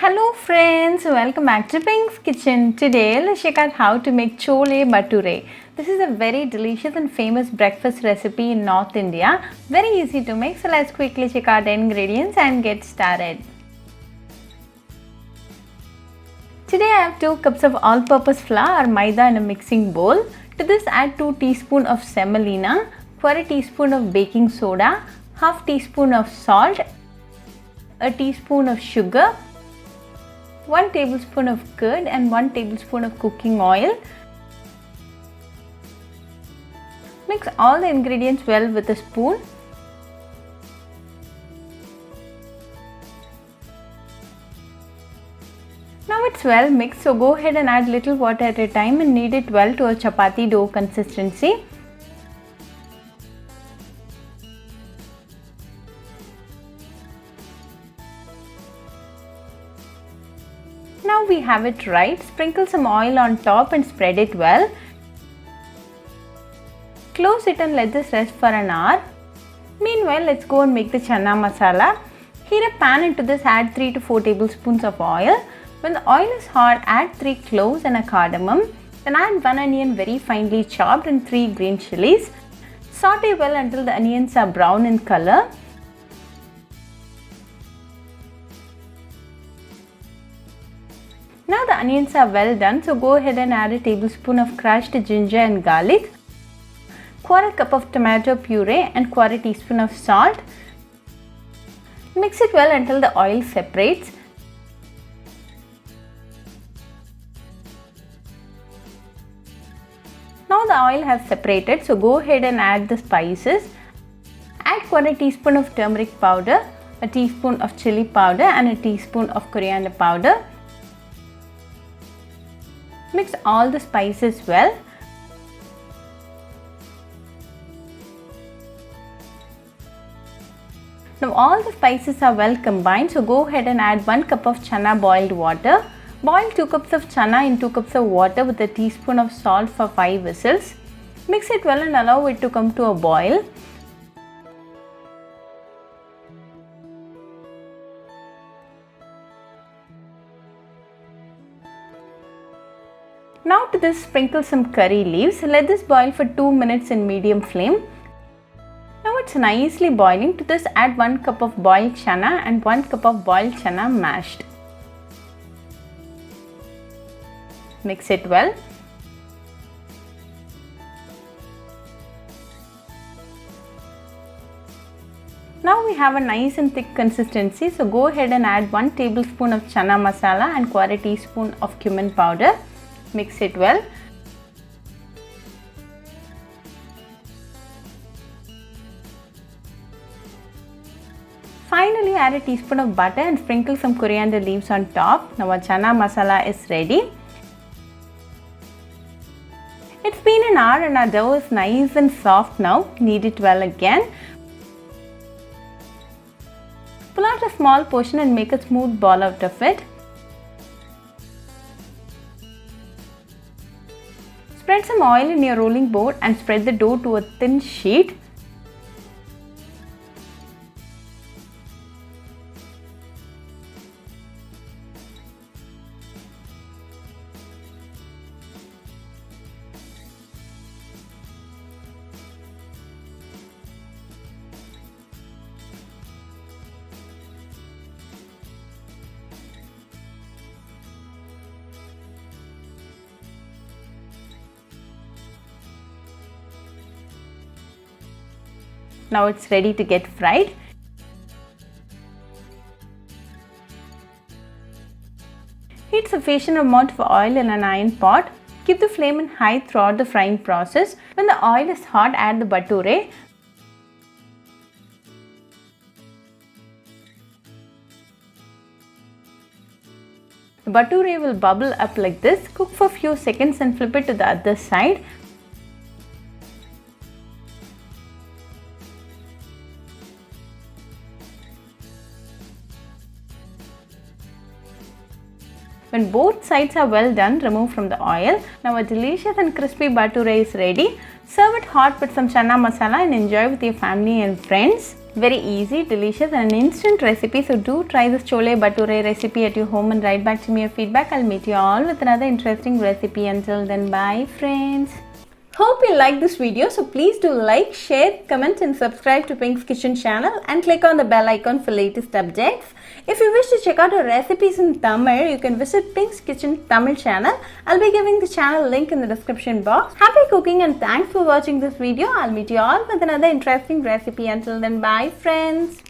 Hello friends, welcome back to Pink's Kitchen. Today let's check out how to make Chole Bhature. This is a very delicious and famous breakfast recipe in North India. Very easy to make, so let's quickly check out the ingredients and get started. Today I have 2 cups of all-purpose flour or Maida in a mixing bowl. To this add 2 teaspoons of Semolina, 1/4 teaspoon of baking soda, 1/2 teaspoon of salt, a teaspoon of sugar, 1 tablespoon of curd and 1 tablespoon of cooking oil. Mix all the ingredients well with a spoon. Now it's well mixed, so go ahead and add little water at a time and knead it well to a chapati dough consistency. Now we have it right. Sprinkle some oil on top and spread it well. Close it and let this rest for an hour. Meanwhile, let's go and make the chana masala. Heat a pan, into this add 3 to 4 tablespoons of oil. When the oil is hot, add 3 cloves and a cardamom. Then add 1 onion very finely chopped and 3 green chillies. Saute well until the onions are brown in color. Now the onions are well done, so go ahead and add a tablespoon of crushed ginger and garlic, 1/4 cup of tomato puree and 1/4 teaspoon of salt. Mix it well until the oil separates. Now the oil has separated, so go ahead and add the spices. Add 1/4 teaspoon of turmeric powder, a teaspoon of chilli powder and a teaspoon of coriander powder. Mix all the spices well. Now all the spices are well combined, so go ahead and add 1 cup of chana boiled water. Boil 2 cups of chana in 2 cups of water with a teaspoon of salt for 5 whistles. Mix it well and allow it to come to a boil. Now to this sprinkle some curry leaves. Let this boil for 2 minutes in medium flame. Now it's nicely boiling. To this add 1 cup of boiled chana and 1 cup of boiled chana mashed. Mix it well. Now we have a nice and thick consistency, so go ahead and add 1 tablespoon of chana masala and 1/4 teaspoon of cumin powder. Mix it well. Finally add a teaspoon of butter and sprinkle some coriander leaves on top. Now our chana masala is ready. It's been an hour and our dough is nice and soft now. Knead it well again. Pull out a small portion and make a smooth ball out of it. Spread some oil in your rolling board and spread the dough to a thin sheet. Now it's ready to get fried. Heat sufficient amount of oil in an iron pot. Keep the flame in high throughout the frying process. When the oil is hot, add the bhature. The bhature will bubble up like this. Cook for a few seconds and flip it to the other side. When both sides are well done, remove from the oil. Now a delicious and crispy bhature is ready. Serve it hot with some chana masala and enjoy with your family and friends. Very easy, delicious and an instant recipe. So do try this Chole Bhature recipe at your home and write back to me your feedback. I'll meet you all with another interesting recipe. Until then, bye friends. Hope you liked this video. So please do like, share, comment and subscribe to Pink's Kitchen channel and click on the bell icon for latest updates. If you wish to check out our recipes in Tamil, you can visit Pink's Kitchen Tamil channel. I'll be giving the channel link in the description box. Happy cooking and thanks for watching this video. I'll meet you all with another interesting recipe. Until then, bye friends.